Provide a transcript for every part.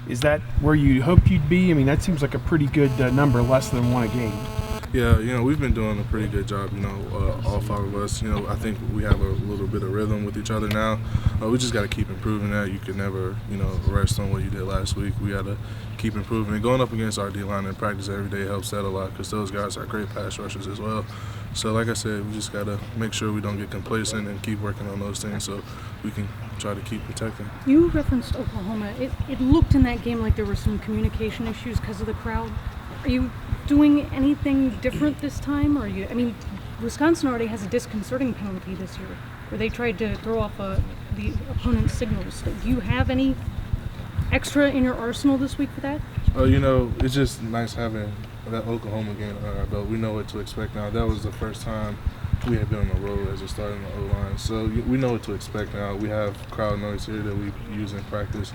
Is that where you hoped you'd be? I mean, that seems like a pretty good number, less than one a game. Yeah, we've been doing a pretty good job, all five of us. I think we have a little bit of rhythm with each other now. We just got to keep improving that. You can never, rest on what you did last week. We got to keep improving. And going up against our D-line in practice every day helps that a lot because those guys are great pass rushers as well. So like I said, we just got to make sure we don't get complacent and keep working on those things so we can try to keep protecting. You referenced Oklahoma. It looked in that game like there were some communication issues because of the crowd. Are you doing anything different this time? Wisconsin already has a disconcerting penalty this year where they tried to throw off the opponent's signals. Do you have any extra in your arsenal this week for that? It's just nice having that Oklahoma game on our belt. We know what to expect now. That was the first time we had been on the road as a starter in the O-line. So we know what to expect now. We have crowd noise here that we use in practice,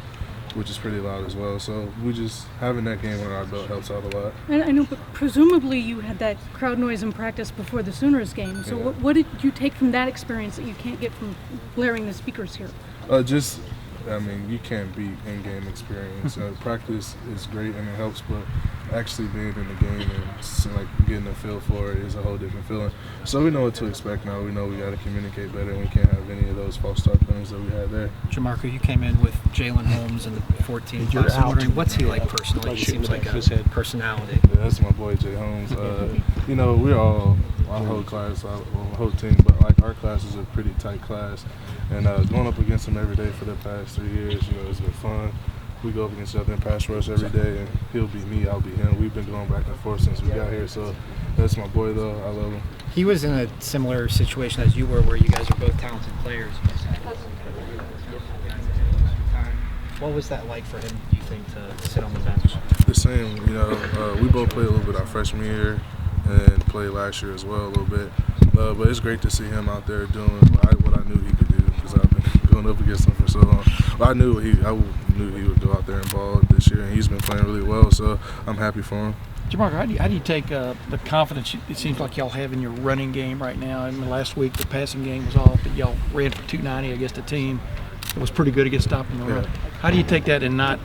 which is pretty loud as well. So we just having that game on our belt helps out a lot. I know, but presumably you had that crowd noise in practice before the Sooners game. So Yeah. what did you take from that experience that you can't get from blaring the speakers here? You can't beat in-game experience. Practice is great and it helps, but actually being in the game and getting a feel for it is a whole different feeling. So we know what to expect now. We know we got to communicate better, and we can't have any of those false start penalties that we had there. Jamarco, you came in with Jalen Holmes in the 14th class. I'm wondering, what's he like personally? He seems like a personality. Yeah, that's my boy Jay Holmes. We're all our whole class, our whole team, but our class is a pretty tight class, and going up against him every day for the past 3 years, it's been fun. We go up against each other in pass rush every day, and he'll beat me, I'll beat him. We've been going back and forth since we got here, so that's my boy, though. I love him. He was in a similar situation as you were, where you guys are both talented players. What was that like for him, do you think, to sit on the bench? The same, we both played a little bit our freshman year and played last year as well a little bit. But it's great to see him out there doing what I knew he could do because I've been going up against him for so long. But I knew he would go out there and ball this year, and he's been playing really well, so I'm happy for him. Jamarco, how do you take the confidence it seems like y'all have in your running game right now? I mean, last week the passing game was off, but y'all ran for 290 against a team that was pretty good against stopping the run. How do you take that and not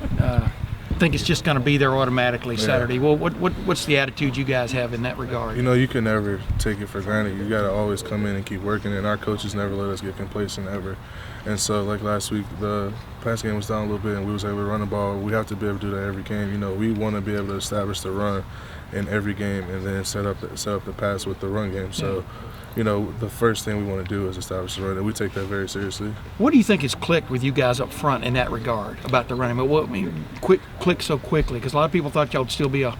think it's just going to be there automatically Saturday? Well, what's the attitude you guys have in that regard? You can never take it for granted. You got to always come in and keep working, and our coaches never let us get complacent ever. And so, like last week, the pass game was down a little bit, and we was able to run the ball. We have to be able to do that every game. We want to be able to establish the run in every game, and then set up the pass with the run game. So, the first thing we want to do is establish the run, and we take that very seriously. What do you think has clicked with you guys up front in that regard about the running? Click so quickly? Because a lot of people thought y'all would still be a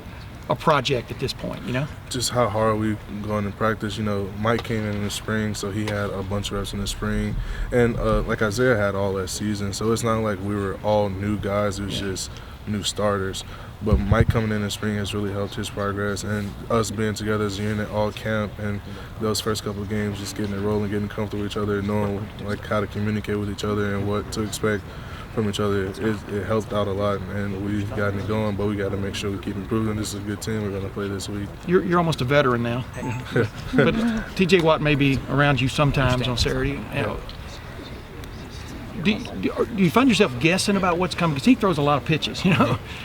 project at this point, Just how hard we going in practice. Mike came in the spring, so he had a bunch of reps in the spring. And like Isaiah had all that season, so it's not like we were all new guys. It was just new starters. But Mike coming in the spring has really helped his progress, and us being together as a unit all camp and those first couple of games, just getting it rolling, getting comfortable with each other, knowing how to communicate with each other and what to expect from each other. It helped out a lot, and we've gotten it going, but we got to make sure we keep improving. This is a good team we're going to play this week. You're almost a veteran now, but T.J. Watt may be around you sometimes on Saturday. Do you find yourself guessing about what's coming? Because he throws a lot of pitches,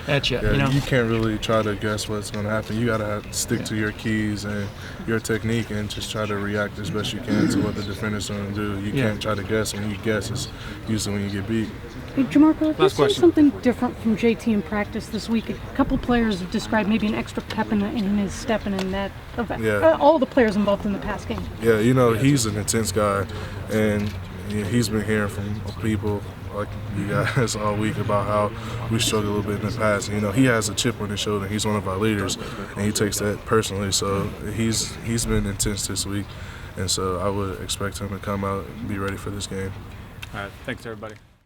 at you. You can't really try to guess what's going to happen. You got to stick to your keys and your technique and just try to react as best you can to what the defender's going to do. You can't try to guess. When you guess, it's usually when you get beat. Hey, Jamarco, Last question. Something different from JT in practice this week. A couple players have described maybe an extra pep in his step and in that event. All the players involved in the pass game. Yeah, he's an intense guy, and he's been hearing from people like you guys all week about how we struggle a little bit in the past. He has a chip on his shoulder. He's one of our leaders, and he takes that personally. So he's been intense this week, and so I would expect him to come out and be ready for this game. All right, thanks everybody.